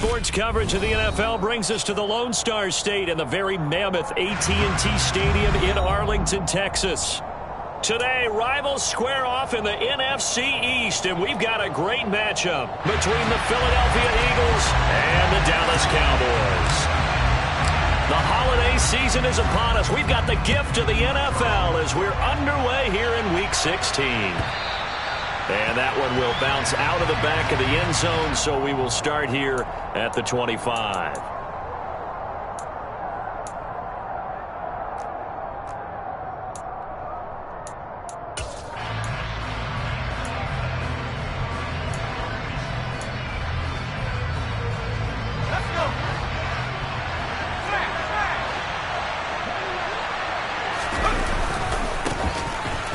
Sports coverage of the NFL brings us to the Lone Star State and the very mammoth AT&T Stadium in Arlington, Texas. Today, rivals square off in the NFC East, and we've got a great matchup between the Philadelphia Eagles and the Dallas Cowboys. The holiday season is upon us. We've got the gift of the NFL as we're underway here in Week 16. And that one will bounce out of the back of the end zone, so we will start here at the 25.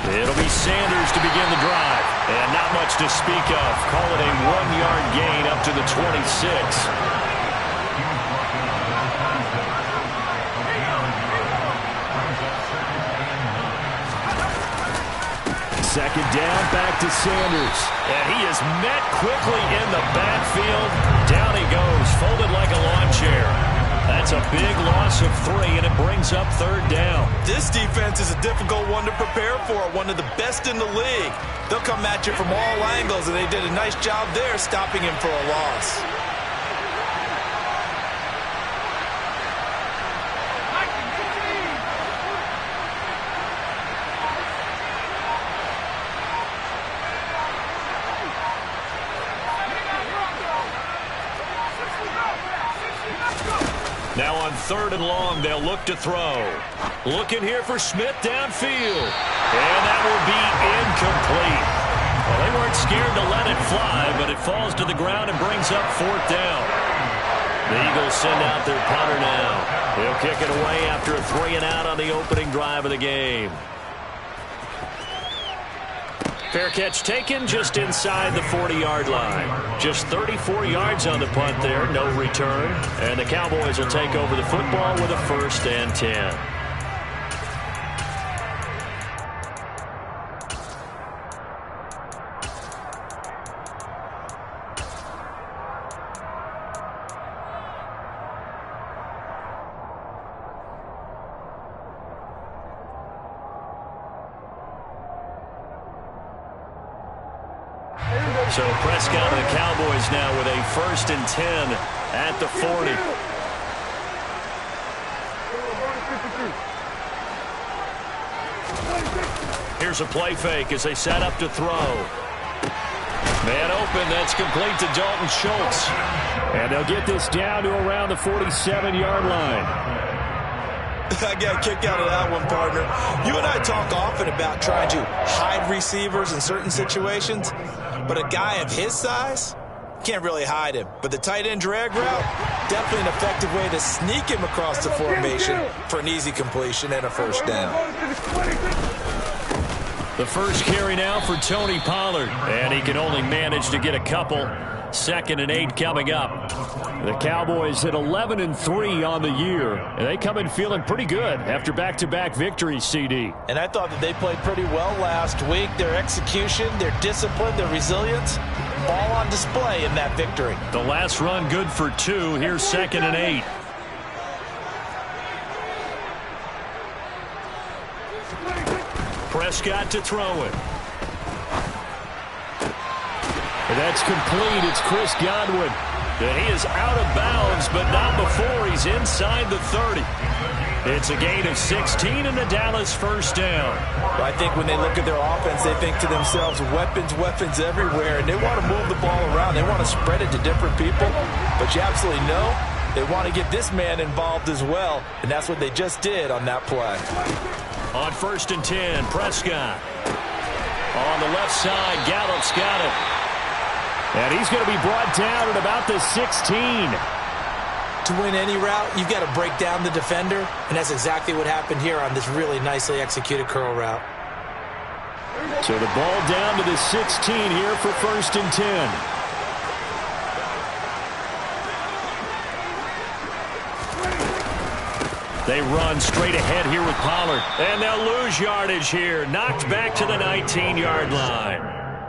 It'll be Sanders to begin the drive. And not much to speak of. Call it a 1-yard gain up to the 26. Second down, back to Sanders. And he is met quickly in the backfield. Down he goes, folded like a lawn chair. That's a big loss of 3, and it brings up third down. This defense is a difficult one to prepare for, one of the best in the league. They'll come at you from all angles, and they did a nice job there stopping him for a loss. Now on 3rd and long, they'll look to throw. Looking here for Smith downfield. And that will be incomplete. Well, they weren't scared to let it fly, but it falls to the ground and brings up 4th down. The Eagles send out their punter now. He'll kick it away after a 3-and-out on the opening drive of the game. Fair catch taken just inside the 40-yard line. Just 34 yards on the punt there, no return. And the Cowboys will take over the football with a 1st and 10. So Prescott and the Cowboys now with a 1st and 10 at the 40. Here's a play fake as they set up to throw. Man open, that's complete to Dalton Schultz. And they'll get this down to around the 47-yard line. I got a kick out of that one, partner. You and I talk often about trying to hide receivers in certain situations, but a guy of his size can't really hide him. But the tight end drag route, definitely an effective way to sneak him across the formation for an easy completion and a 1st down. The first carry now for Tony Pollard, and he can only manage to get a couple. 2nd and 8 coming up. The Cowboys at 11-3 on the year, and they come in feeling pretty good after back-to-back victories, CD. And I thought that they played pretty well last week. Their execution, their discipline, their resilience, all on display in that victory. The last run good for 2. Here's 2nd and 8. Prescott to throw it. That's complete. It's Chris Godwin. And he is out of bounds, but not before he's inside the 30. It's a gain of 16 and the Dallas 1st down. Well, I think when they look at their offense, they think to themselves, weapons, weapons everywhere, and they want to move the ball around. They want to spread it to different people, but you absolutely know they want to get this man involved as well, and that's what they just did on that play. On 1st and 10, Prescott. On the left side, Gallup's got it. And he's going to be brought down at about the 16. To win any route, you've got to break down the defender, and that's exactly what happened here on this really nicely executed curl route. So the ball down to the 16 here for 1st and 10. They run straight ahead here with Pollard. And they'll lose yardage here. Knocked back to the 19-yard line.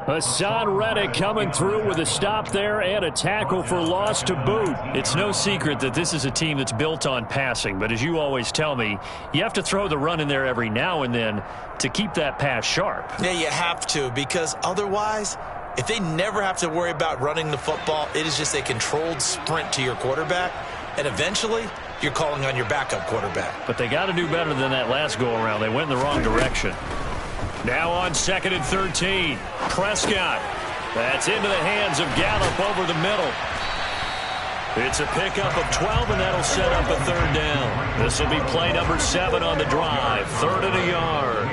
Hassan Reddick coming through with a stop there and a tackle for loss to boot. It's no secret that this is a team that's built on passing, but as you always tell me, you have to throw the run in there every now and then to keep that pass sharp. Yeah, you have to, because otherwise, if they never have to worry about running the football, it is just a controlled sprint to your quarterback, and eventually you're calling on your backup quarterback. But they got to do better than that last go-around. They went in the wrong direction. Now on 2nd and 13, Prescott. That's into the hands of Gallup over the middle. It's a pickup of 12, and that'll set up a 3rd down. This will be play number 7 on the drive. 3rd and a yard.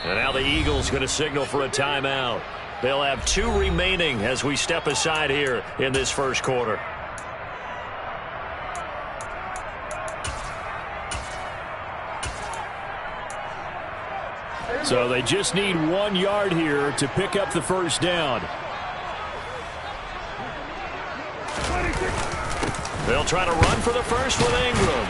And now the Eagles going to signal for a timeout. They'll have 2 remaining as we step aside here in this first quarter. So they just need 1 yard here to pick up the 1st down. They'll try to run for the first with Ingram.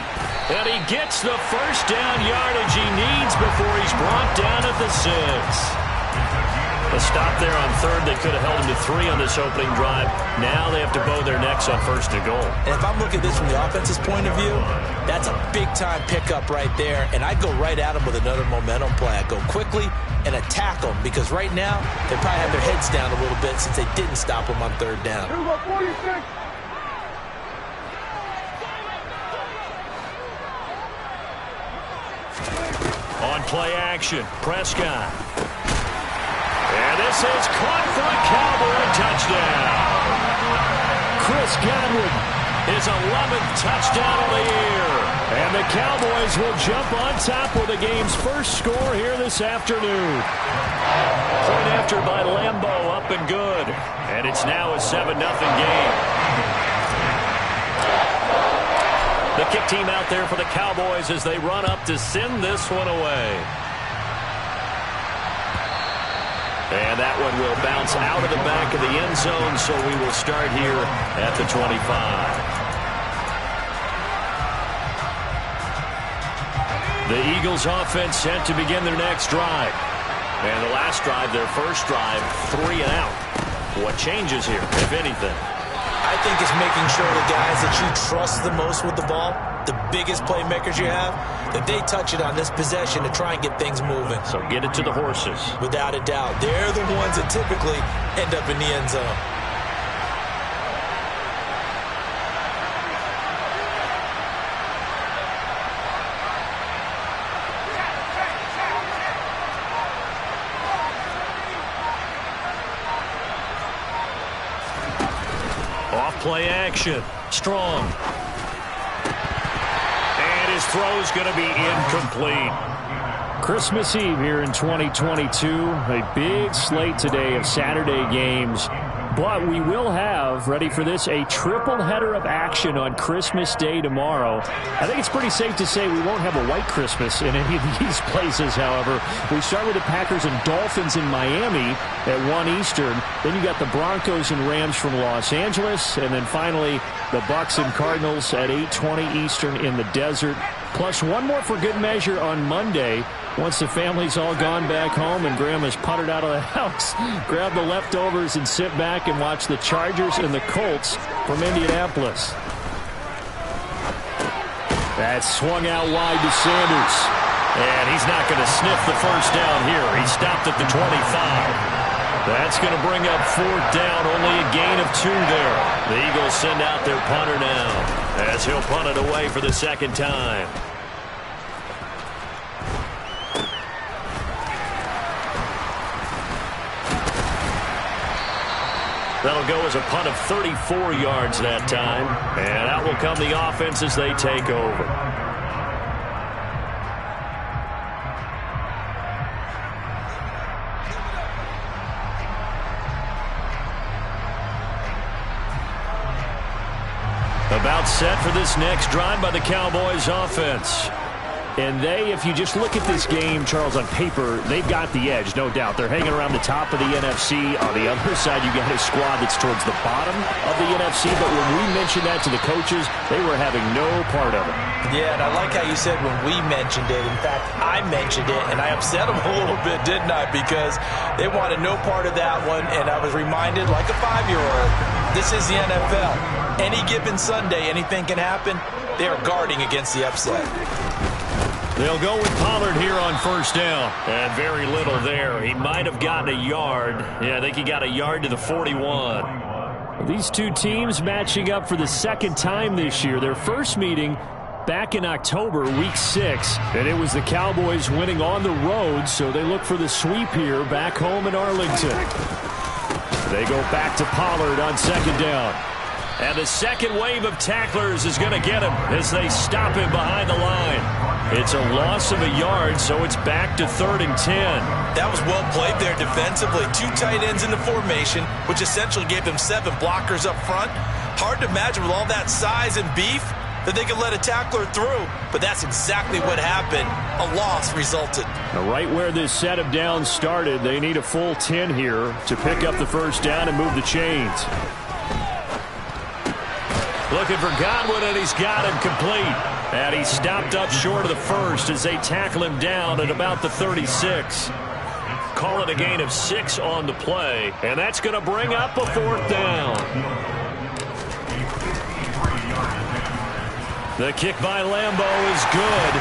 And he gets the 1st down yardage he needs before he's brought down at the 6. A stop there on 3rd. They could have held him to 3 on this opening drive. Now they have to bow their necks on 1st and goal. And if I'm looking at this from the offense's point of view, that's a big-time pickup right there. And I'd go right at him with another momentum play. I'd go quickly and attack them, because right now they probably have their heads down a little bit since they didn't stop him on 3rd down. On play action, Prescott. And this is caught for a Cowboy touchdown. Chris Godwin, his 11th touchdown of the year. And the Cowboys will jump on top with the game's first score here this afternoon. Point after by Lambeau, up and good. And it's now a 7-0 game. The kick team out there for the Cowboys as they run up to send this one away. And that one will bounce out of the back of the end zone, so we will start here at the 25. The Eagles offense set to begin their next drive. And the last drive, their first drive, 3 and out. What changes here, if anything? I think it's making sure the guys that you trust the most with the ball, the biggest playmakers you have, that they touch it on this possession to try and get things moving. So get it to the horses. Without a doubt. They're the ones that typically end up in the end zone. Play action. Strong. And his throw's going to be incomplete. Christmas Eve here in 2022. A big slate today of Saturday games. But we will have, ready for this, a triple header of action on Christmas Day tomorrow. I think it's pretty safe to say we won't have a white Christmas in any of these places, however. We start with the Packers and Dolphins in Miami at 1 Eastern. Then you got the Broncos and Rams from Los Angeles. And then finally, the Bucs and Cardinals at 8:20 Eastern in the desert. Plus one more for good measure on Monday. Once the family's all gone back home and Grandma's puttered out of the house, grab the leftovers and sit back and watch the Chargers and the Colts from Indianapolis. That's swung out wide to Sanders. And he's not going to sniff the first down here. He stopped at the 25. That's going to bring up 4th down, only a gain of 2 there. The Eagles send out their punter now as he'll punt it away for the 2nd time. That'll go as a punt of 34 yards that time. And out will come the offense as they take over. About set for this next drive by the Cowboys offense. And they, if you just look at this game, Charles, on paper, they've got the edge, no doubt. They're hanging around the top of the NFC. On the other side, you got a squad that's towards the bottom of the NFC. But when we mentioned that to the coaches, they were having no part of it. Yeah, and I like how you said when we mentioned it. In fact, I mentioned it, and I upset them a little bit, didn't I? Because they wanted no part of that one, and I was reminded, like a 5-year-old, this is the NFL. Any given Sunday, anything can happen. They are guarding against the upset. They'll go with Pollard here on first down. And very little there. He might have gotten a yard. Yeah, I think he got a yard to the 41. These two teams matching up for the second time this year. Their first meeting back in October, week 6. And it was the Cowboys winning on the road, so they look for the sweep here back home in Arlington. They go back to Pollard on second down. And the second wave of tacklers is going to get him as they stop him behind the line. It's a loss of a yard, so it's back to 3rd and 10. That was well played there defensively. 2 tight ends in the formation, which essentially gave them 7 blockers up front. Hard to imagine with all that size and beef that they could let a tackler through, but that's exactly what happened. A loss resulted. Now, right where this set of downs started, they need a full 10 here to pick up the first down and move the chains. Looking for Godwin, and he's got him complete. And he stopped up short of the first as they tackle him down at about the 36. Call it a gain of 6 on the play, and that's going to bring up a 4th down. The kick by Lambeau is good.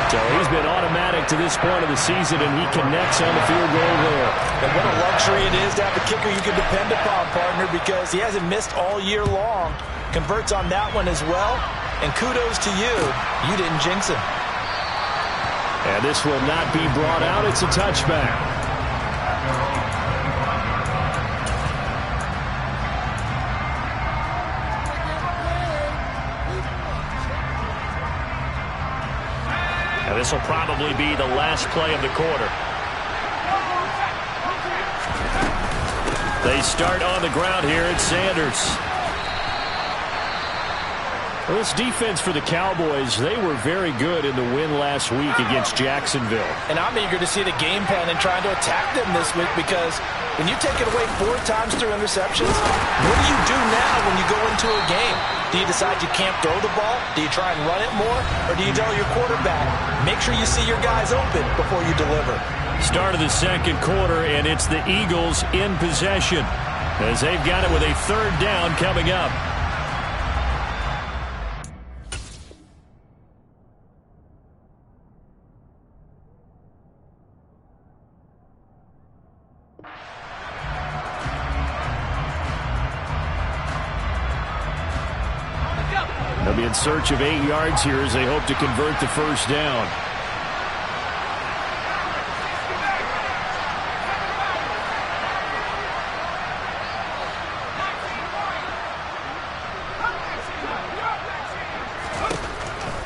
So he's been automatic to this point of the season, and he connects on the field goal there. And what a luxury it is to have a kicker you can depend upon, partner, because he hasn't missed all year long. Converts on that one as well. And kudos to you. You didn't jinx him. And this will not be brought out. It's a touchback. And this will probably be the last play of the quarter. They start on the ground here at Sanders. Well, this defense for the Cowboys, they were very good in the win last week against Jacksonville. And I'm eager to see the game plan and trying to attack them this week, because when you take it away 4 times through interceptions, what do you do now when you go into a game? Do you decide you can't throw the ball? Do you try and run it more? Or do you tell your quarterback, make sure you see your guys open before you deliver? Start of the second quarter, and it's the Eagles in possession as they've got it with a 3rd down coming up. They'll be in search of 8 yards here as they hope to convert the first down.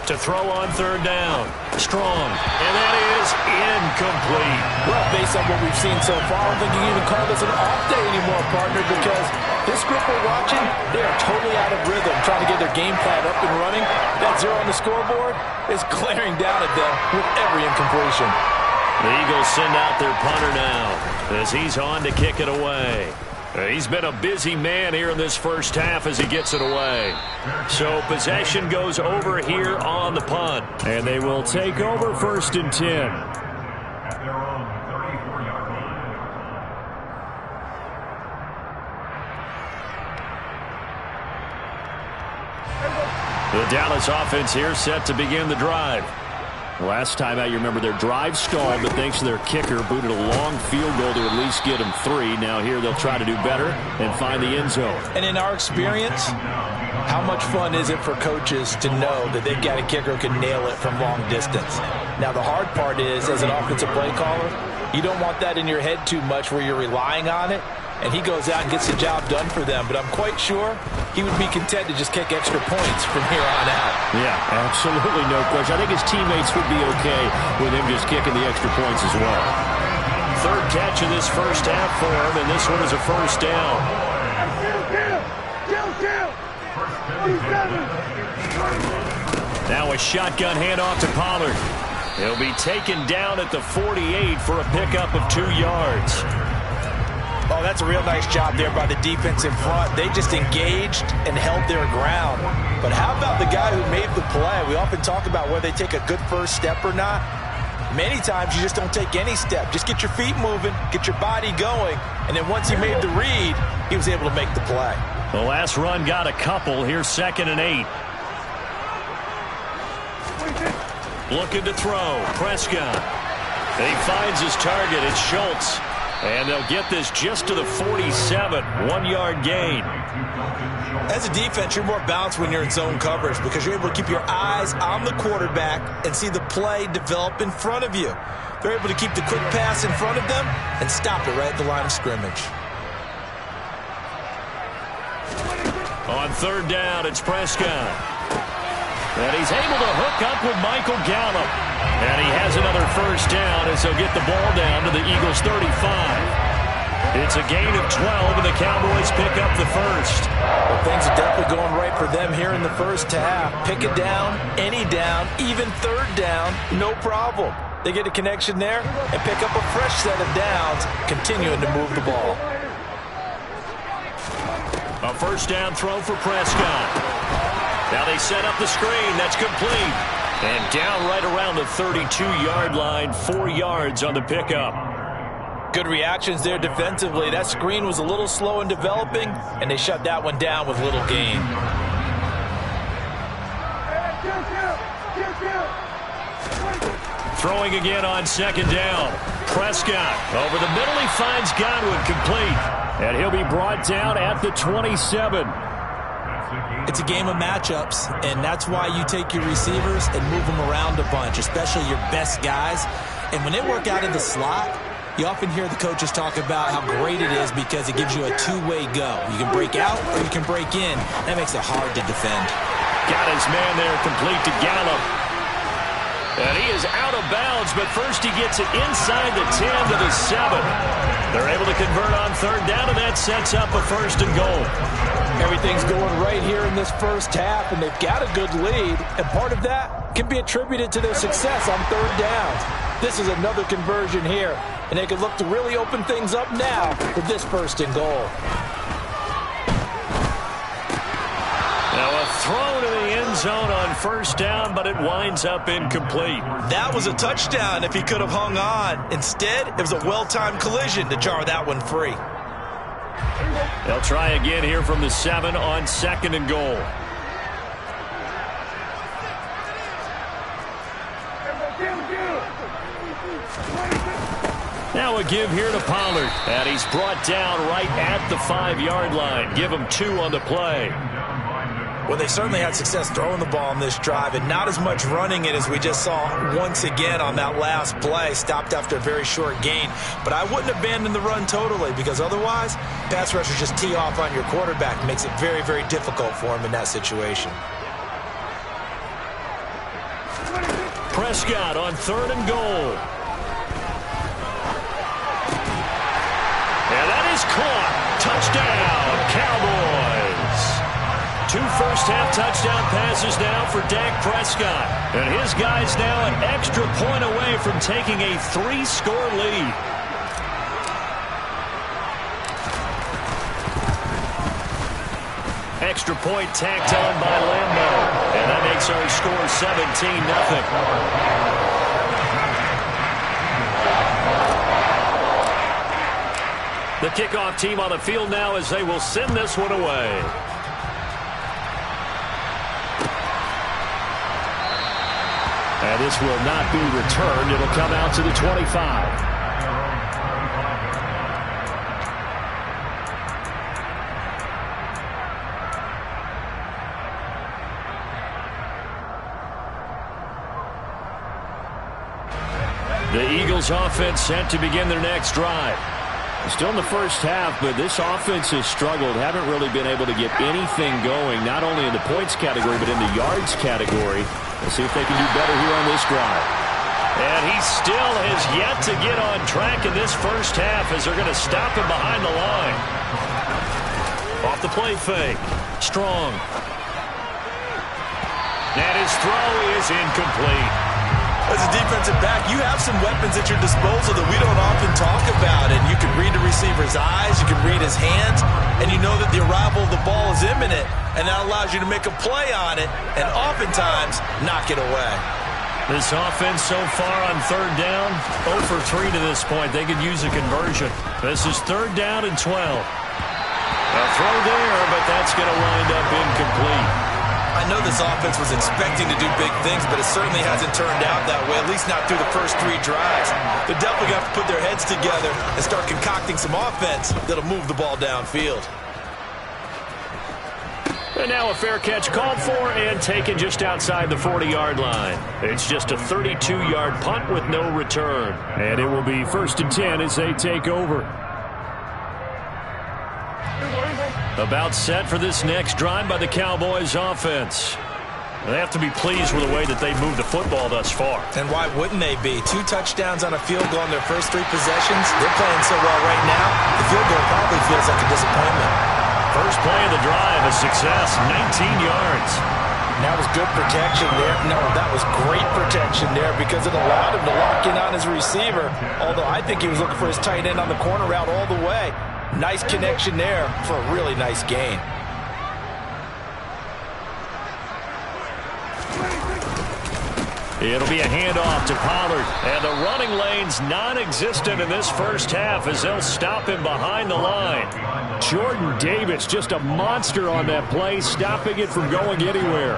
To throw on 3rd down. Strong. And that is incomplete. Well, based on what we've seen so far, I don't think you can even call this an off day anymore, partner, because this group we're watching, they are totally out of rhythm, trying to get their game plan up and running. That 0 on the scoreboard is glaring down at them with every incompletion. The Eagles send out their punter now as he's on to kick it away. He's been a busy man here in this first half as he gets it away. So possession goes over here on the punt. And they will take over 1st and 10. The Dallas offense here set to begin the drive. Last time out, you remember their drive stalled, but thanks to their kicker, booted a long field goal to at least get them 3. Now here they'll try to do better and find the end zone. And in our experience, how much fun is it for coaches to know that they've got a kicker who can nail it from long distance? Now the hard part is, as an offensive play caller, you don't want that in your head too much where you're relying on it. And he goes out and gets the job done for them. But I'm quite sure he would be content to just kick extra points from here on out. Yeah, absolutely no question. I think his teammates would be okay with him just kicking the extra points as well. 3rd catch of this first half for him, and this one is a first down. Now a shotgun handoff to Pollard. He'll be taken down at the 48 for a pickup of 2 yards. Oh, that's a real nice job there by the defense in front. They just engaged and held their ground. But how about the guy who made the play? We often talk about whether they take a good first step or not. Many times you just don't take any step. Just get your feet moving, get your body going, and then once he made the read, he was able to make the play. The last run got a couple. Here's 2nd and 8. Looking to throw. Prescott. He finds his target. It's Schultz. And they'll get this just to the 47. 1-yard gain. As a defense, you're more balanced when you're in zone coverage because you're able to keep your eyes on the quarterback and see the play develop in front of you. They're able to keep the quick pass in front of them and stop it right at the line of scrimmage. On 3rd down, it's Prescott. And he's able to hook up with Michael Gallup. And he has another first down as he'll get the ball down to the Eagles' 35. It's a gain of 12, and the Cowboys pick up the first. Well, things are definitely going right for them here in the first half. Pick it down, any down, even 3rd down, no problem. They get a connection there and pick up a fresh set of downs, continuing to move the ball. A first down throw for Prescott. Now they set up the screen. That's complete. And down right around the 32-yard line, 4 yards on the pickup. Good reactions there defensively. That screen was a little slow in developing, and they shut that one down with little gain. Throwing again on 2nd down. Prescott over the middle. He finds Godwin complete. And he'll be brought down at the 27. It's a game of matchups, and that's why you take your receivers and move them around a bunch, especially your best guys. And when they work out in the slot, you often hear the coaches talk about how great it is because it gives you a two-way go. You can break out or you can break in. That makes it hard to defend. Got his man there complete to Gallup. And he is out of bounds, but first he gets it inside the 10 to the 7. They're able to convert on 3rd down, and that sets up a 1st and goal. Everything's going right here in this first half, and they've got a good lead, and part of that can be attributed to their success on 3rd downs. This is another conversion here, and they can look to really open things up now with this 1st and goal. Now a throw to the end zone on 1st down, but it winds up incomplete. That was a touchdown if he could have hung on. Instead, it was a well-timed collision to jar that one free. They'll try again here from the 7 on 2nd and goal. Now a give here to Pollard. And he's brought down right at the 5-yard line. Give him 2 on the play. Well, they certainly had success throwing the ball in this drive and not as much running it as we just saw once again on that last play. Stopped after a very short gain. But I wouldn't abandon the run totally because otherwise, pass rushers just tee off on your quarterback. Makes it very, very difficult for him in that situation. Prescott on 3rd and goal. And that is caught. Touchdown, Cowboys. 2 first-half touchdown passes now for Dak Prescott. And his guys now an extra point away from taking a 3-score lead. Extra point tacked on by Lambo. And that makes our score 17-0. The kickoff team on the field now as they will send this one away. And this will not be returned. It'll come out to the 25. The Eagles offense set to begin their next drive. Still in the first half, but this offense has struggled. Haven't really been able to get anything going, not only in the points category, but in the yards category. Let's see if they can do better here on this drive. And he still has yet to get on track in this first half as they're going to stop him behind the line. Off the play fake. Strong. And his throw is incomplete. As a defensive back, you have some weapons at your disposal that we don't often talk about. And you can read the receiver's eyes, you can read his hands, and you know that the arrival of the ball is imminent. And that allows you to make a play on it and oftentimes knock it away. This offense so far on third down, 0 for 3 to this point. They could use a conversion. This is 3rd down and 12. A throw there, but that's going to wind up incomplete. I know this offense was expecting to do big things, but it certainly hasn't turned out that way, at least not through the first 3 drives. They're definitely going to have to put their heads together and start concocting some offense that'll move the ball downfield. And now a fair catch called for and taken just outside the 40-yard line. It's just a 32-yard punt with no return. And it will be 1st and 10 as they take over. About set for this next drive by the Cowboys offense. They have to be pleased with the way that they've moved the football thus far. And why wouldn't they be? 2 touchdowns on a field goal in their first 3 possessions. They're playing so well right now, the field goal probably feels like a disappointment. First play of the drive, a success, 19 yards. That was good protection there. No, that was great protection there because it allowed him to lock in on his receiver, although I think he was looking for his tight end on the corner route all the way. Nice connection there for a really nice gain. It'll be a handoff to Pollard. And the running lane's non-existent in this first half as they'll stop him behind the line. Jordan Davis, just a monster on that play, stopping it from going anywhere.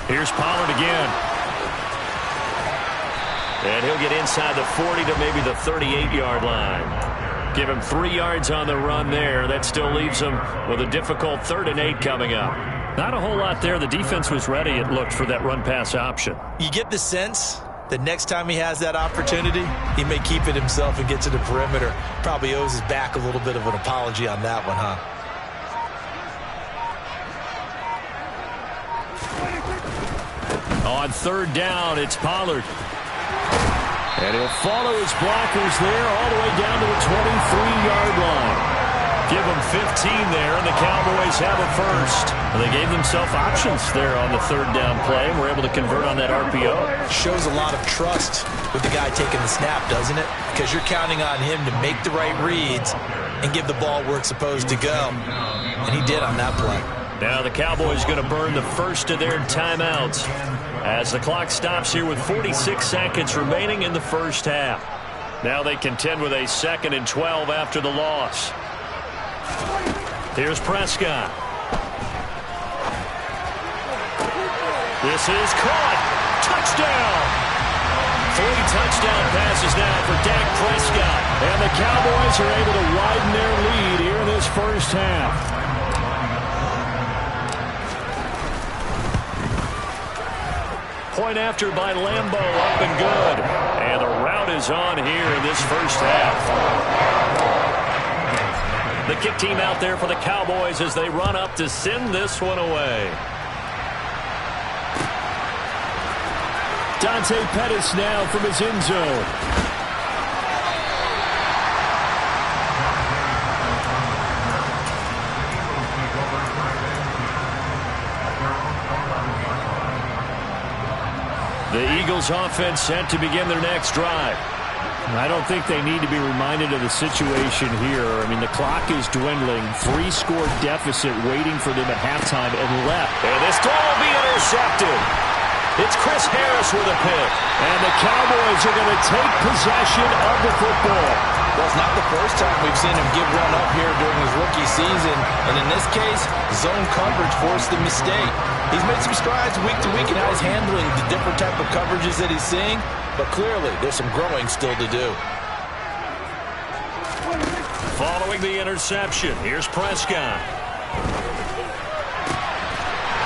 Here's Pollard again. And he'll get inside the 40 to maybe the 38-yard line. Give him 3 yards on the run there. That still leaves him with a difficult 3rd and 8 coming up. Not a whole lot there. The defense was ready, it looked, for that run-pass option. You get the sense that next time he has that opportunity, he may keep it himself and get to the perimeter. Probably owes his back a little bit of an apology on that one, huh? On 3rd down, it's Pollard. And he'll follow his blockers there all the way down to the 23-yard line. Give them 15 there, and the Cowboys have a first. And they gave themselves options there on the 3rd down play and were able to convert on that RPO. Shows a lot of trust with the guy taking the snap, doesn't it? Because you're counting on him to make the right reads and give the ball where it's supposed to go. And he did on that play. Now the Cowboys going to burn the first of their timeouts as the clock stops here with 46 seconds remaining in the first half. Now they contend with a 2nd and 12 after the loss. Here's Prescott. This is caught. Touchdown. 3 touchdown passes now for Dak Prescott. And the Cowboys are able to widen their lead here in this first half. Point after by Lambeau, up and good. And the route is on here in this first half. The kick team out there for the Cowboys as they run up to send this one away. Dante Pettis now from his end zone. The Eagles offense set to begin their next drive. I don't think they need to be reminded of the situation here. I mean, the clock is dwindling. 3-score deficit waiting for them at halftime and left. And this throw will be intercepted. It's Chris Harris with a pick. And the Cowboys are going to take possession of the football. Well, it's not the first time we've seen him give one up here during his rookie season. And in this case, zone coverage forced the mistake. He's made some strides week to week in how he's handling the different type of coverages that he's seeing. But clearly, there's some growing still to do. Following the interception, here's Prescott.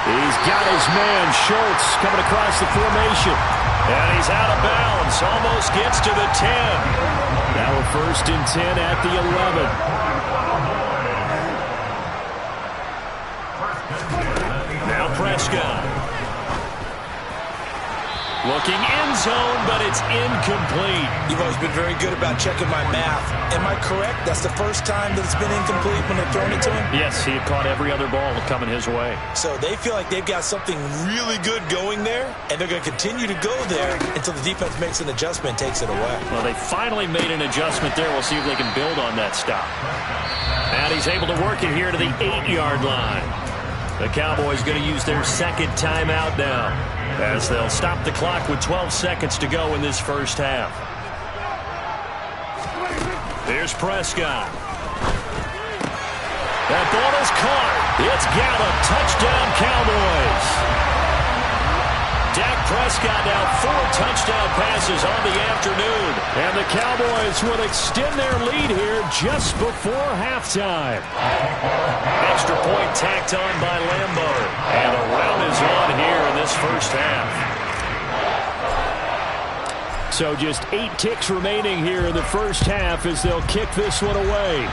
He's got his man, Schultz, coming across the formation. And he's out of bounds. Almost gets to the 10. Now a 1st and 10 at the 11. Now Prescott. Looking end zone, but it's incomplete. You've always been very good about checking my math. Am I correct? That's the first time that it's been incomplete when they've thrown it to him? Yes, he had caught every other ball coming his way. So they feel like they've got something really good going there, and they're going to continue to go there until the defense makes an adjustment and takes it away. Well, they finally made an adjustment there. We'll see if they can build on that stop. And he's able to work it here to the 8-yard line. The Cowboys going to use their 2nd timeout now, as they'll stop the clock with 12 seconds to go in this first half. Here's Prescott. That ball is caught. It's Gallup. Touchdown, Cowboys. Dak Prescott now 4 touchdown passes on the afternoon. And the Cowboys will extend their lead here just before halftime. Extra point tacked on by Lambo. And a round is on here in this first half. So just 8 ticks remaining here in the first half as they'll kick this one away.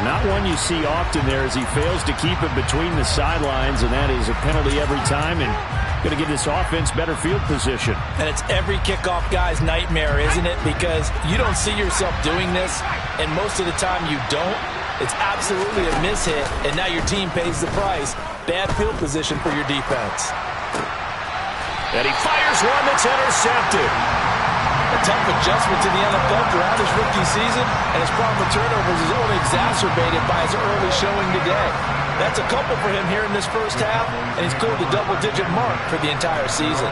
Not one you see often there as he fails to keep it between the sidelines, and that is a penalty every time and going to give this offense better field position. And it's every kickoff guy's nightmare, isn't it? Because you don't see yourself doing this, and most of the time you don't. It's absolutely a mishit, and now your team pays the price. Bad field position for your defense. And he fires one that's intercepted. A tough adjustment to the NFL throughout his rookie season, and his problem with turnovers is only exacerbated by his early showing today. That's a couple for him here in this first half, and he's cleared the double-digit mark for the entire season.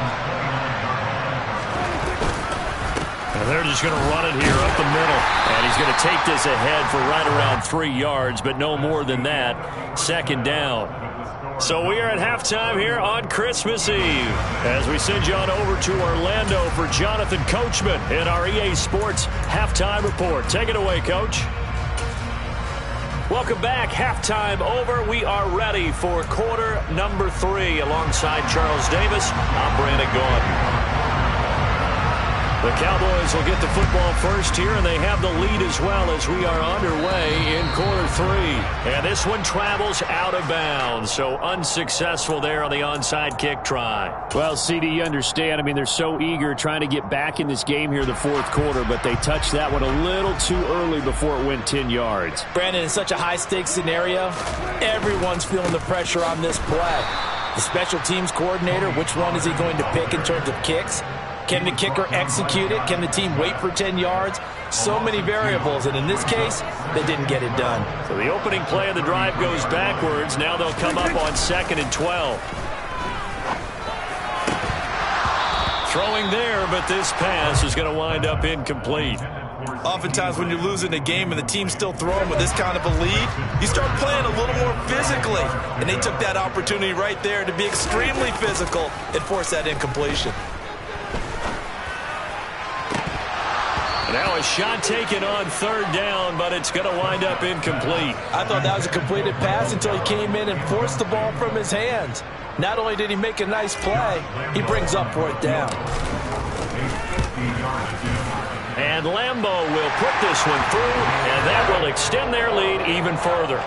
And they're just going to run it here up the middle. And he's going to take this ahead for right around 3 yards, but no more than that. 2nd down. So we are at halftime here on Christmas Eve as we send you on over to Orlando for Jonathan Coachman in our EA Sports Halftime Report. Take it away, Coach. Welcome back. Halftime over. We are ready for quarter number 3 alongside Charles Davis. I'm Brandon Gaudin. The Cowboys will get the football first here, and they have the lead as well as we are underway in quarter 3. And this one travels out of bounds, so unsuccessful there on the onside kick try. Well, CD, you understand. I mean, they're so eager trying to get back in this game here in the 4th quarter, but they touched that one a little too early before it went 10 yards. Brandon, in such a high-stakes scenario, everyone's feeling the pressure on this play. The special teams coordinator, which one is he going to pick in terms of kicks? Can the kicker execute it? Can the team wait for 10 yards? So many variables, and in this case, they didn't get it done. So the opening play of the drive goes backwards. Now they'll come up on 2nd and 12. Throwing there, but this pass is going to wind up incomplete. Oftentimes when you're losing a game and the team's still throwing with this kind of a lead, you start playing a little more physically. And they took that opportunity right there to be extremely physical and force that incompletion. Now a shot taken on 3rd down, but it's going to wind up incomplete. I thought that was a completed pass until he came in and forced the ball from his hands. Not only did he make a nice play, he brings up 4th down. And Lambo will put this one through, and that will extend their lead even further.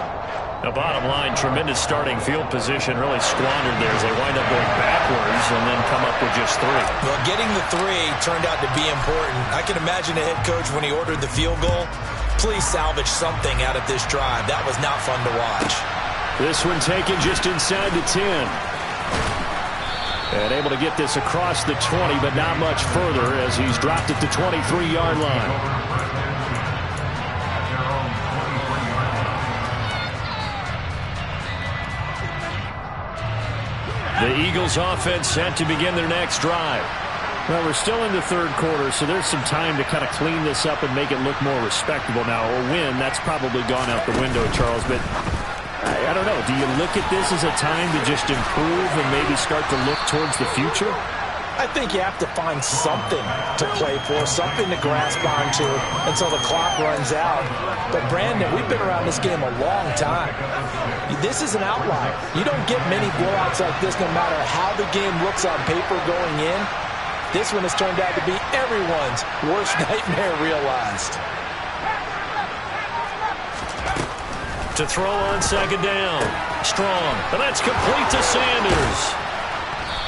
The bottom line, tremendous starting field position, really squandered there as they wind up going backwards and then come up with just 3. Well, getting the 3 turned out to be important. I can imagine the head coach when he ordered the field goal. Please salvage something out of this drive. That was not fun to watch. This one taken just inside the 10. And able to get this across the 20, but not much further as he's dropped at the 23-yard line. The Eagles offense set to begin their next drive. Well, we're still in the 3rd quarter, so there's some time to kind of clean this up and make it look more respectable now. A win, that's probably gone out the window, Charles, but I don't know. Do you look at this as a time to just improve and maybe start to look towards the future? I think you have to find something to play for, something to grasp onto until the clock runs out. But, Brandon, we've been around this game a long time. This is an outlier. You don't get many blowouts like this no matter how the game looks on paper going in. This one has turned out to be everyone's worst nightmare realized. To throw on second down. Strong. And that's complete to Sanders.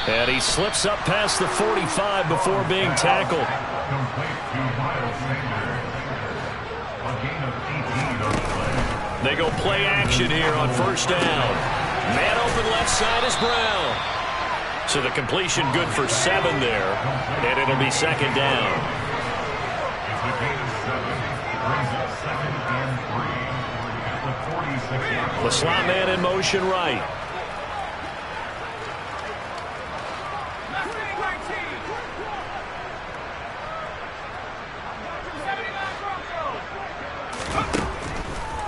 And he slips up past the 45 before being tackled. They go play action here on first down. Man open left side is Brown. So the completion good for 7 there. And it'll be second down. The slot man in motion right.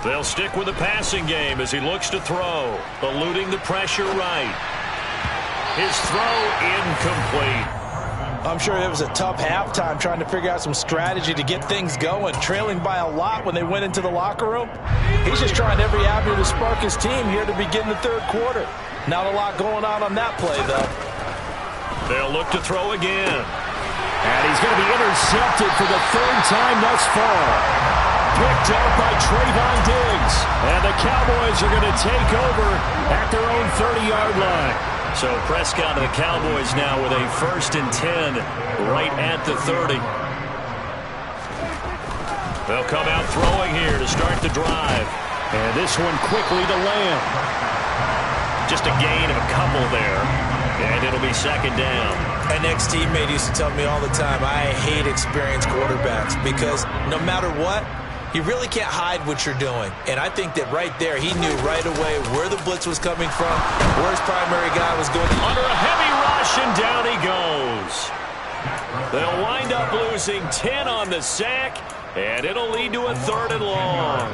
They'll stick with the passing game as he looks to throw. Eluding the pressure right. His throw incomplete. I'm sure it was a tough halftime trying to figure out some strategy to get things going. Trailing by a lot when they went into the locker room. He's just trying every avenue to spark his team here to begin the third quarter. Not a lot going on that play, though. They'll look to throw again. And he's going to be intercepted for the third time thus far. Picked up by Trayvon Diggs. And the Cowboys are going to take over at their own 30-yard line. So Prescott and the Cowboys now with a 1st and 10 right at the 30. They'll come out throwing here to start the drive. And this one quickly to Lamb. Just a gain of a couple there. And it'll be second down. An ex-teammate used to tell me all the time, I hate experienced quarterbacks because no matter what, you really can't hide what you're doing. And I think that right there, he knew right away where the blitz was coming from, where his primary guy was going. Under a heavy rush, and down he goes. They'll wind up losing 10 on the sack, and it'll lead to a 3rd and long.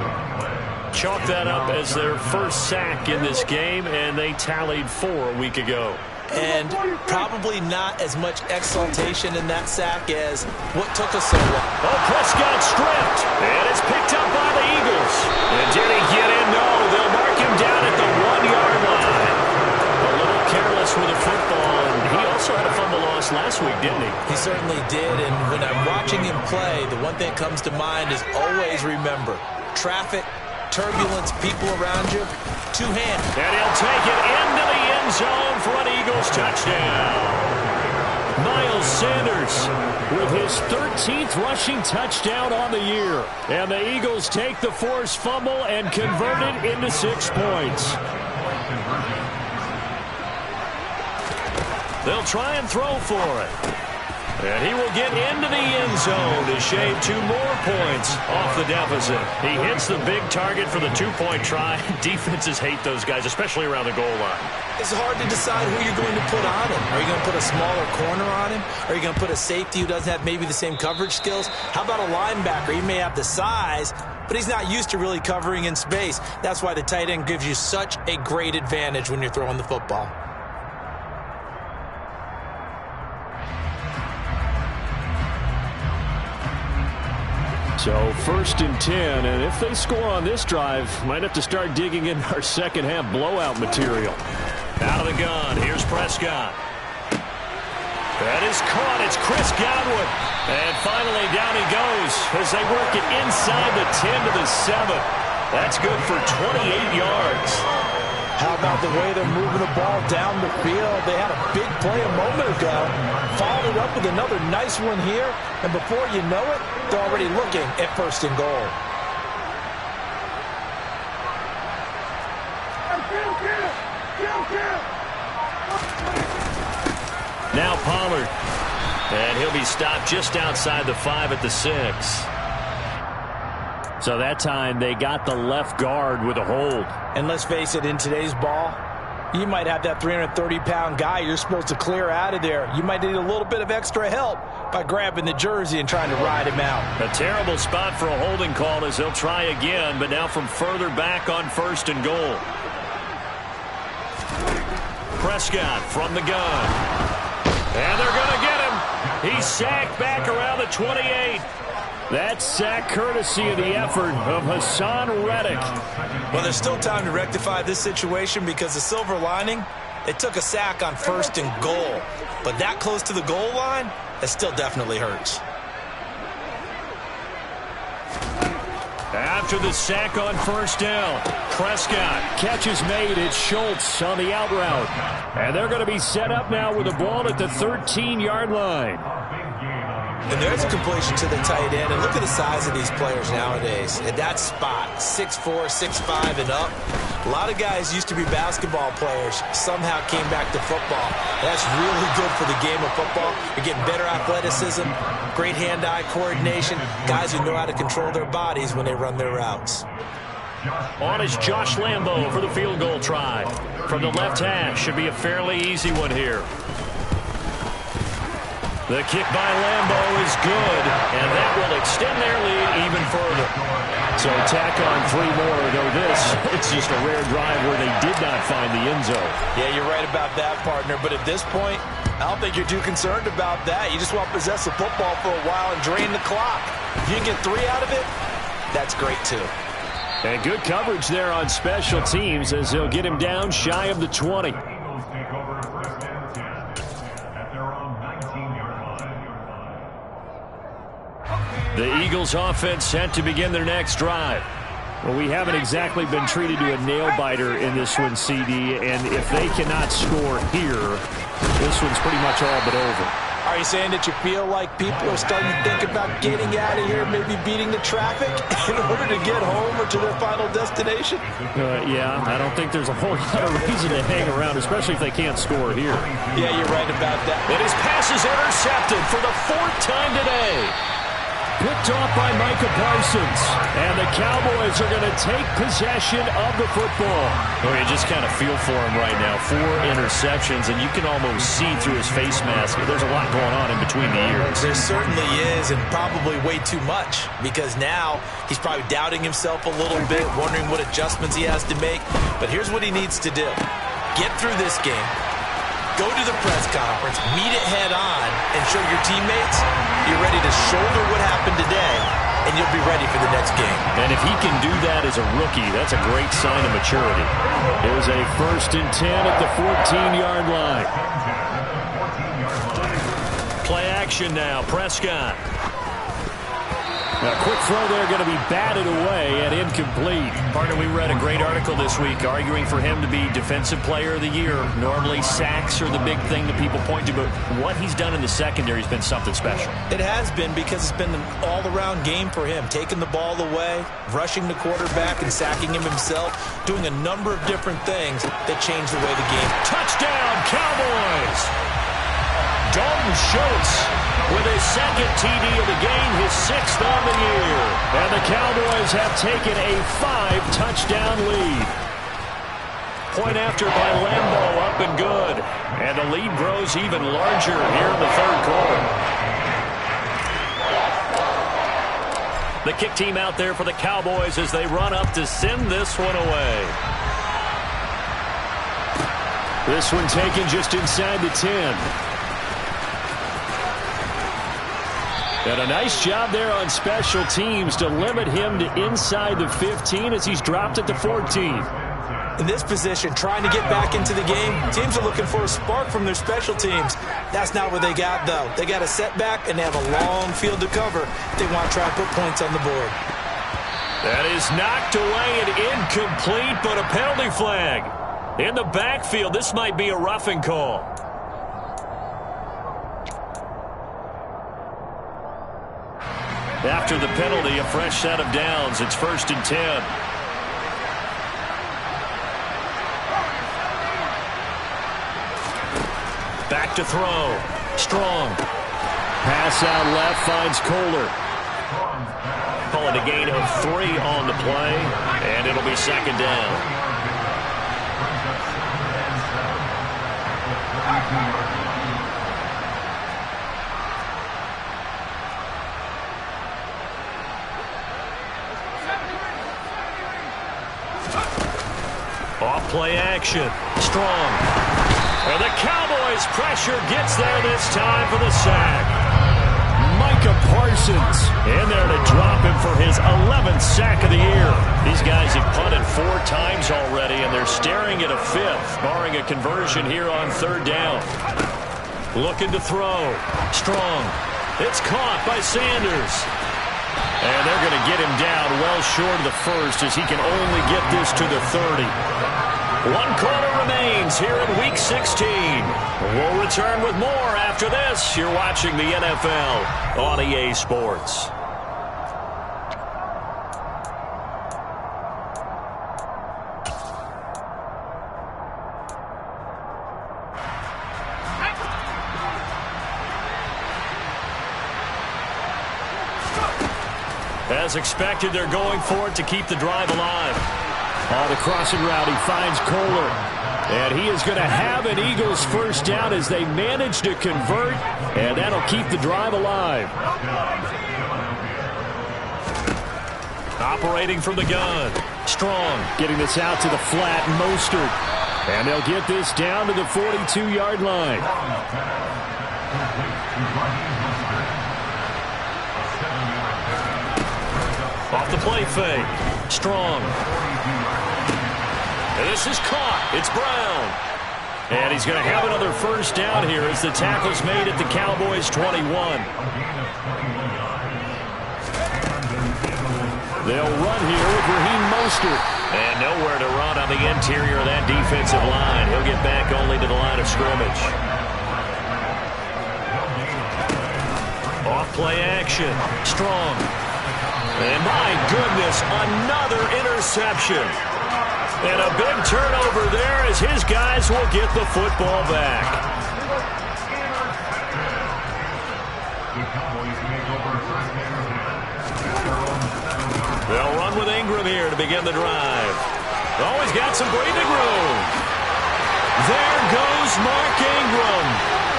Chalk that up as their first sack in this game, and they tallied 4 a week ago. And probably not as much exaltation in that sack as what took us so long. Oh, Prescott stripped, and it's picked up by the Eagles. And did he get in? No, they'll mark him down at the 1-yard line. A little careless with the football, and he also had a fumble loss last week, didn't he? He certainly did, and when I'm watching him play, the one thing that comes to mind is always remember, traffic, turbulence, people around you, 2 hands. And he'll take it into the end zone for an Eagles touchdown. Miles Sanders with his 13th rushing touchdown on the year. And the Eagles take the forced fumble and convert it into 6 points. They'll try and throw for it. And he will get into the end zone to shave 2 more points off the deficit. He hits the big target for the 2-point try. Defenses hate those guys, especially around the goal line. It's hard to decide who you're going to put on him. Are you going to put a smaller corner on him? Are you going to put a safety who doesn't have maybe the same coverage skills? How about a linebacker? He may have the size, but he's not used to really covering in space. That's why the tight end gives you such a great advantage when you're throwing the football. So 1st and 10, and if they score on this drive, might have to start digging in our second half blowout material. Out of the gun, here's Prescott. That is caught, it's Chris Godwin. And finally down he goes as they work it inside the 10 to the 7. That's good for 28 yards. How about the way they're moving the ball down the field? They had a big play a moment ago. Followed it up with another nice one here. And before you know it, they're already looking at 1st and goal. Now Pollard. And he'll be stopped just outside the 5 at the 6. So that time they got the left guard with a hold. And let's face it, in today's ball, you might have that 330-pound guy you're supposed to clear out of there. You might need a little bit of extra help by grabbing the jersey and trying to ride him out. A terrible spot for a holding call as he'll try again, but now from further back on 1st and goal. Prescott from the gun. And they're going to get him. He's sacked back around the 28. That sack courtesy of the effort of Hassan Reddick. Well, there's still time to rectify this situation because the silver lining, it took a sack on 1st and goal. But that close to the goal line, it still definitely hurts. After the sack on 1st down, Prescott. Catch is made. It's Schultz on the out route. And they're going to be set up now with the ball at the 13-yard line. And there's a completion to the tight end. And look at the size of these players nowadays. At that spot, 6'4", 6'5", and up. A lot of guys used to be basketball players, somehow came back to football. That's really good for the game of football. You're getting better athleticism, great hand-eye coordination, guys who know how to control their bodies when they run their routes. On is Josh Lambo for the field goal try. From the left hash, should be a fairly easy one here. The kick by Lambo is good, and that will extend their lead even further. So tack on 3 more, though this, it's just a rare drive where they did not find the end zone. Yeah, you're right about that, partner, but at this point, I don't think you're too concerned about that. You just want to possess the football for a while and drain the clock. If you can get 3 out of it, that's great too. And good coverage there on special teams as they'll get him down shy of the 20. The Eagles offense set to begin their next drive. Well, we haven't exactly been treated to a nail-biter in this one, CD, and if they cannot score here, this one's pretty much all but over. Are you saying that you feel like people are starting to think about getting out of here, maybe beating the traffic in order to get home or to their final destination? Yeah, I don't think there's a whole lot of reason to hang around, especially if they can't score here. Yeah, you're right about that. And his pass is intercepted for the 4th time today. Picked off by Micah Parsons. And the Cowboys are going to take possession of the football. Oh, you just kind of feel for him right now. 4 interceptions, and you can almost see through his face mask. There's a lot going on in between the ears. There certainly is, and probably way too much, because now he's probably doubting himself a little bit, wondering what adjustments he has to make. But here's what he needs to do. Get through this game. Go to the press conference, meet it head on, and show your teammates you're ready to shoulder what happened today, and you'll be ready for the next game. And if he can do that as a rookie, that's a great sign of maturity. Here's a 1st and 10 at the 14-yard line. Play action now, Prescott. A quick throw there going to be batted away and incomplete. Partner, we read a great article this week arguing for him to be Defensive Player of the Year. Normally, sacks are the big thing that people point to, but what he's done in the secondary has been something special. It has been because it's been an all-around game for him, taking the ball away, rushing the quarterback and sacking him himself, doing a number of different things that change the way the game. Touchdown, Cowboys! Dalton Schultz with his 2nd TD of the game, his 6th on the year. And the Cowboys have taken a 5-touchdown lead. Point after by Lambo, up and good. And the lead grows even larger here in the 3rd quarter. The kick team out there for the Cowboys as they run up to send this one away. This one taken just inside the 10. And a nice job there on special teams to limit him to inside the 15 as he's dropped at the 14. In this position, trying to get back into the game, teams are looking for a spark from their special teams. That's not what they got, though. They got a setback, and they have a long field to cover. They want to try to put points on the board. That is knocked away and incomplete, but a penalty flag. In the backfield, this might be a roughing call. After the penalty, a fresh set of downs. It's 1st and 10. Back to throw. Strong. Pass out left finds Kohler. Calling a gain of 3 on the play, and it'll be 2nd down. Off play action. Strong. And the Cowboys' pressure gets there this time for the sack. Micah Parsons in there to drop him for his 11th sack of the year. These guys have punted 4 times already, and they're staring at a 5th, barring a conversion here on 3rd down. Looking to throw. Strong. It's caught by Sanders. And they're going to get him down well short of the 1st as he can only get this to the 30. 1 quarter remains here in Week 16. We'll return with more after this. You're watching the NFL on EA Sports. As expected, they're going for it to keep the drive alive. The crossing route, he finds Kohler. And he is going to have an Eagles first down as they manage to convert. And that'll keep the drive alive. Operating from the gun. Strong. Getting this out to the flat, Mostert. And they'll get this down to the 42-yard line. Off the play fake. Strong. And this is caught. It's Brown. And he's going to have another first down here as the tackle's made at the Cowboys' 21. They'll run here with Raheem Mostert. And nowhere to run on the interior of that defensive line. He'll get back only to the line of scrimmage. Off play action. Strong. And my goodness, another interception. And a big turnover there as his guys will get the football back. They'll run with Ingram here to begin the drive. Always got some breathing room. There goes Mark Ingram.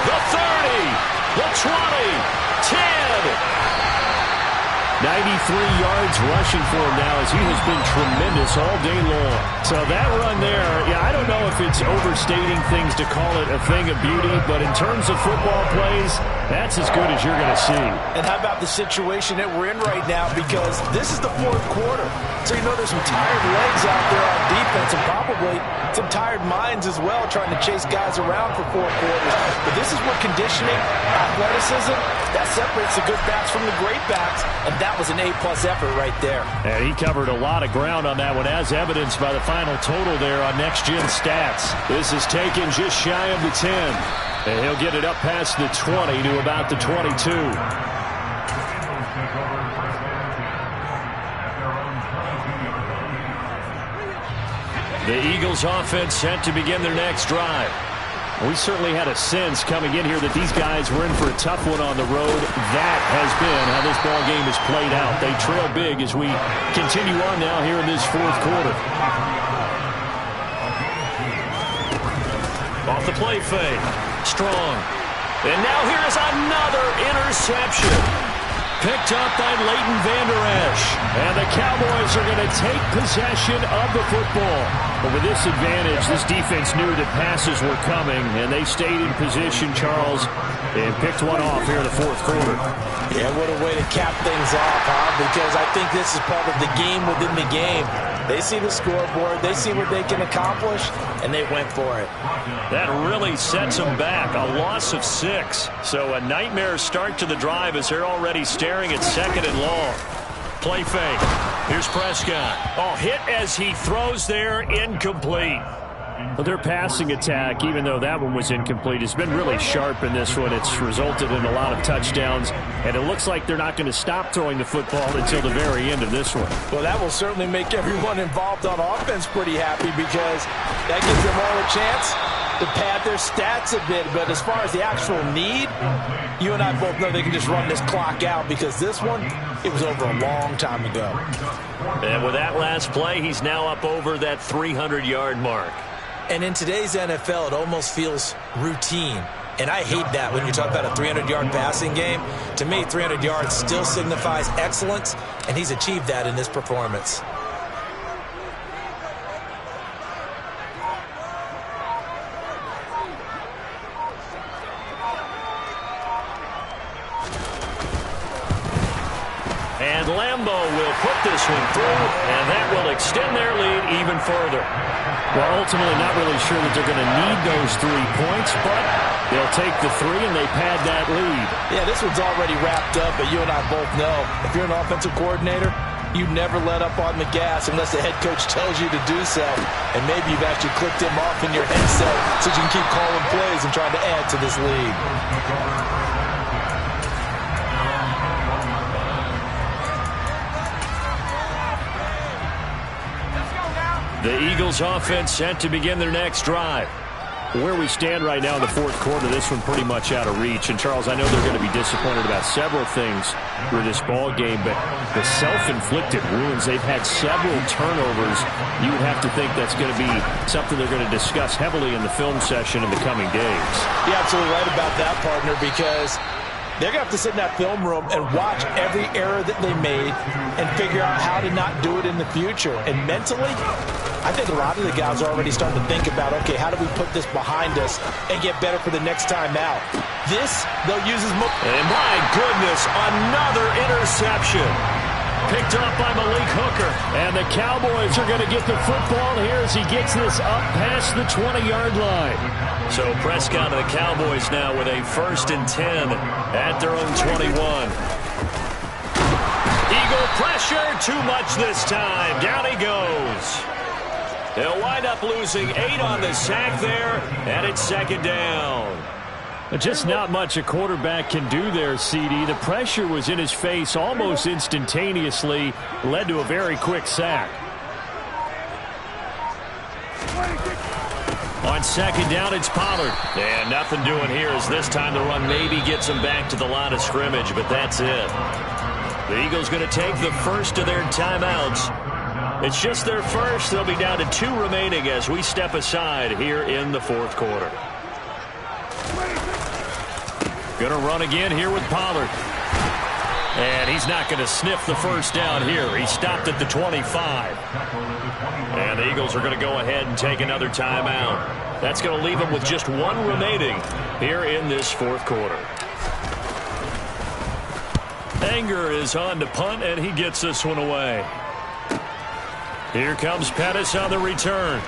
The 30, the 20, 10. 93 yards rushing for him now as he has been tremendous all day long. So that run there, I don't know if it's overstating things to call it a thing of beauty, but in terms of football plays, that's as good as you're going to see. And how about the situation that we're in right now? Because this is the 4th quarter. So you know there's some tired legs out there on defense and probably some tired minds as well trying to chase guys around for 4 quarters. But this is where conditioning, athleticism, that separates the good backs from the great backs. And that was an A-plus effort right there. And he covered a lot of ground on that one, as evidenced by the final total there on Next Gen Stats. This is taken just shy of the 10. And he'll get it up past the 20 to about the 22. The Eagles offense set to begin their next drive. We certainly had a sense coming in here that these guys were in for a tough one on the road. That has been how this ball game has played out. They trail big as we continue on now here in this 4th quarter. Off the play fake. Strong. And now here is another interception. Picked up by Leighton Vander Esch. And the Cowboys are going to take possession of the football. But with this advantage, this defense knew that passes were coming, and they stayed in position, Charles, and picked one off here in the 4th quarter. Yeah, what a way to cap things off, huh? Because I think this is part of the game within the game. They see the scoreboard, they see what they can accomplish, and they went for it. That really sets them back. A loss of 6. So a nightmare start to the drive as they're already staring at 2nd and long. Play fake. Here's Prescott. Oh, hit as he throws there, incomplete. Well, their passing attack, even though that one was incomplete, has been really sharp in this one. It's resulted in a lot of touchdowns, and it looks like they're not going to stop throwing the football until the very end of this one. Well, that will certainly make everyone involved on offense pretty happy because that gives them all a chance to pad their stats a bit. But as far as the actual need, you and I both know they can just run this clock out because this one, it was over a long time ago. And with that last play, he's now up over that 300-yard mark. And in today's NFL, it almost feels routine. And I hate that when you talk about a 300-yard passing game. To me, 300 yards still signifies excellence, and he's achieved that in this performance. Lambo will put this one through, and that will extend their lead even further. Well, ultimately not really sure that they're going to need those 3 points, but they'll take the 3 and they pad that lead. Yeah, this one's already wrapped up, but you and I both know if you're an offensive coordinator, you never let up on the gas unless the head coach tells you to do so. And maybe you've actually clicked him off in your headset so you can keep calling plays and trying to add to this lead. The Eagles offense set to begin their next drive. Where we stand right now in the fourth quarter, this one pretty much out of reach. And, Charles, I know they're going to be disappointed about several things with this ball game, but the self-inflicted wounds, they've had several turnovers. You would have to think that's going to be something they're going to discuss heavily in the film session in the coming days. You're absolutely right about that, partner, because they're going to have to sit in that film room and watch every error that they made and figure out how to not do it in the future. And mentally, I think a lot of the guys are already starting to think about, okay, how do we put this behind us and get better for the next time out? This, they'll use as much. And my goodness, another interception. Picked up by Malik Hooker. And the Cowboys are going to get the football here as he gets this up past the 20-yard line. So Prescott and the Cowboys now with a 1st and 10 at their own 21. Eagle pressure, too much this time. Down he goes. They'll wind up losing 8 on the sack there, and it's 2nd down. Just not much a quarterback can do there, CD. The pressure was in his face almost instantaneously, led to a very quick sack. On 2nd down, it's Pollard. And nothing doing here as this time the run maybe gets them back to the line of scrimmage, but that's it. The Eagles going to take the first of their timeouts. It's just their first. They'll be down to 2 remaining as we step aside here in the fourth quarter. Going to run again here with Pollard. And he's not going to sniff the first down here. He stopped at the 25. And the Eagles are going to go ahead and take another timeout. That's going to leave them with just 1 remaining here in this fourth quarter. Anger is on to punt, and he gets this one away. Here comes Pettis on the return.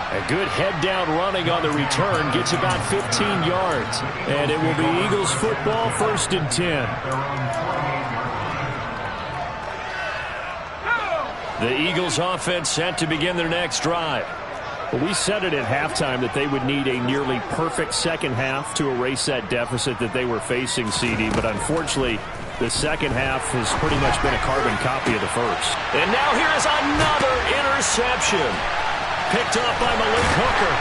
A good head-down running on the return. Gets about 15 yards. And it will be Eagles football, 1st and 10. The Eagles offense set to begin their next drive. Well, we said it at halftime that they would need a nearly perfect second half to erase that deficit that they were facing, CD. But unfortunately, the second half has pretty much been a carbon copy of the first. And now here is another interception. Picked up by Malik Hooker.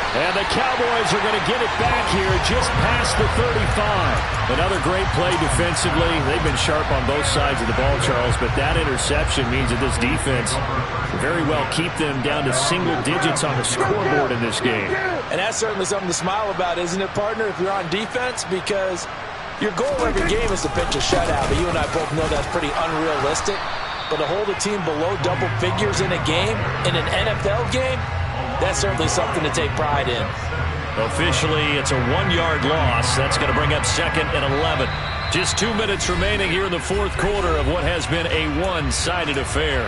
And the Cowboys are going to get it back here just past the 35. Another great play defensively. They've been sharp on both sides of the ball, Charles, but that interception means that this defense very well keep them down to single digits on the scoreboard in this game. And that's certainly something to smile about, isn't it, partner, if you're on defense? Because your goal every game is to pitch a shutout, but you and I both know that's pretty unrealistic. But to hold a team below double figures in a game, in an NFL game, that's certainly something to take pride in. Officially, it's a 1-yard loss. That's going to bring up 2nd and 11. Just 2 minutes remaining here in the fourth quarter of what has been a one-sided affair.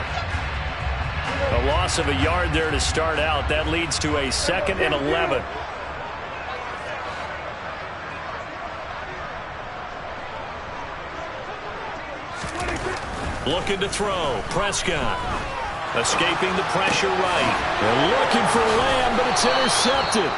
A loss of a yard there to start out. That leads to a 2nd and 11. Looking to throw. Prescott. Escaping the pressure right. They're looking for Lamb, but it's intercepted.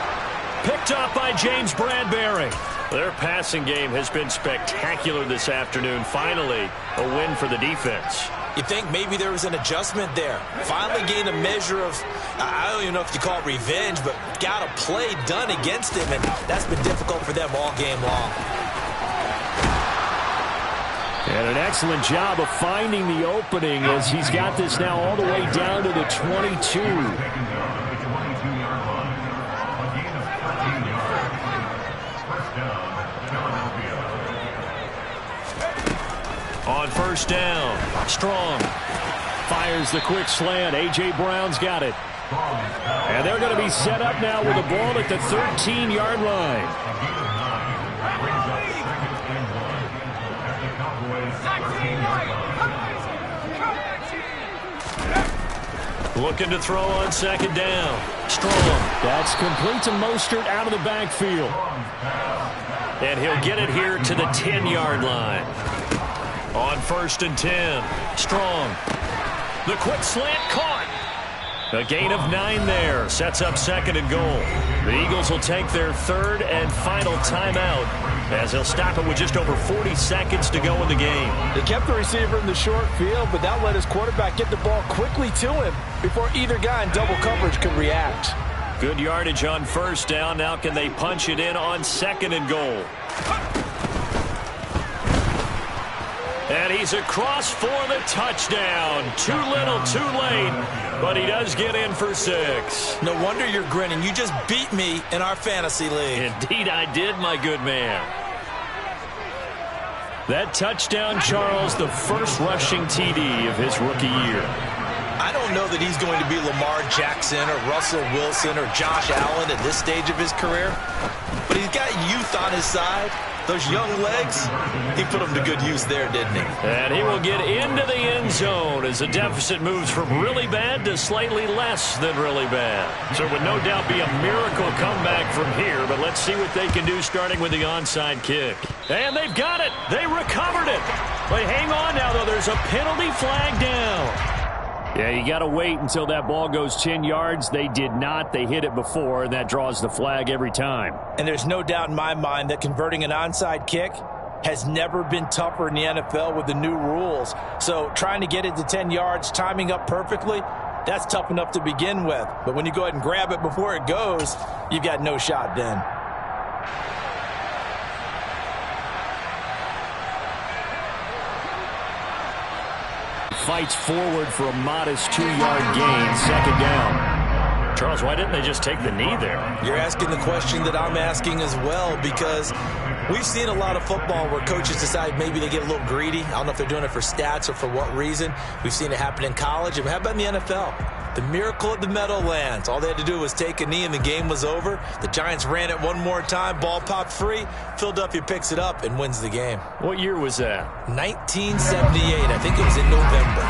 Picked up by James Bradbury. Their passing game has been spectacular this afternoon. Finally, a win for the defense. You think maybe there was an adjustment there. Finally gained a measure of, I don't even know if you call it revenge, but got a play done against him, and that's been difficult for them all game long. And an excellent job of finding the opening as he's got this now all the way down to the 22. On 1st down, Strong fires the quick slant. A.J. Brown's got it. And they're going to be set up now with the ball at the 13-yard line. Looking to throw on second down. Strong. That's complete to Mostert out of the backfield. And he'll get it here to the 10-yard line. On 1st and 10. Strong. The quick slant caught. A gain of 9 there. Sets up 2nd and goal. The Eagles will take their 3rd and final timeout as they'll stop it with just over 40 seconds to go in the game. They kept the receiver in the short field, but that let his quarterback get the ball quickly to him before either guy in double coverage could react. Good yardage on 1st down. Now can they punch it in on 2nd and goal? And he's across for the touchdown. Too little, too late, but he does get in for 6. No wonder you're grinning. You just beat me in our fantasy league. Indeed I did, my good man. That touchdown, Charles, the first rushing TD of his rookie year. I don't know that he's going to be Lamar Jackson or Russell Wilson or Josh Allen at this stage of his career, but he's got youth on his side. Those young legs, he put them to good use there, didn't he? And he will get into the end zone as the deficit moves from really bad to slightly less than really bad. So it would no doubt be a miracle comeback from here, but let's see what they can do starting with the onside kick. And they've got it. They recovered it. But hang on now, though. There's a penalty flag down. Yeah, you got to wait until that ball goes 10 yards. They did not. They hit it before, and that draws the flag every time. And there's no doubt in my mind that converting an onside kick has never been tougher in the NFL with the new rules. So trying to get it to 10 yards, timing up perfectly, that's tough enough to begin with. But when you go ahead and grab it before it goes, you've got no shot then. Fights forward for a modest 2-yard gain, 2nd down. Charles, why didn't they just take the knee there? You're asking the question that I'm asking as well, because we've seen a lot of football where coaches decide maybe they get a little greedy. I don't know if they're doing it for stats or for what reason. We've seen it happen in college. And how about in the NFL? The miracle at the Meadowlands. All they had to do was take a knee and the game was over. The Giants ran it one more time. Ball popped free. Philadelphia picks it up and wins the game. What year was that? 1978. I think it was in November.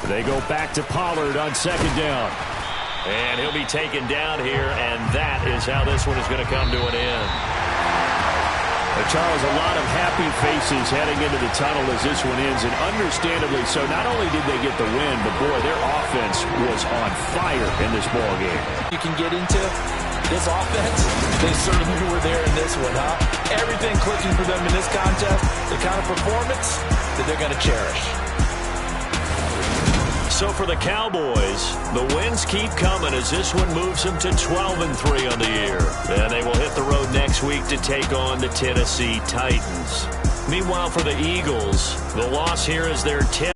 They go back to Pollard on 2nd down. And he'll be taken down here, and that is how this one is going to come to an end. Charles, a lot of happy faces heading into the tunnel as this one ends, and understandably so. Not only did they get the win, but boy, their offense was on fire in this ball game. You can get into this offense. They certainly were there in this one, huh? Everything clicking for them in this contest, the kind of performance that they're going to cherish. So for the Cowboys, the wins keep coming as this one moves them to 12-3 on the year. And they will hit the road next week to take on the Tennessee Titans. Meanwhile, for the Eagles, the loss here is their 10th.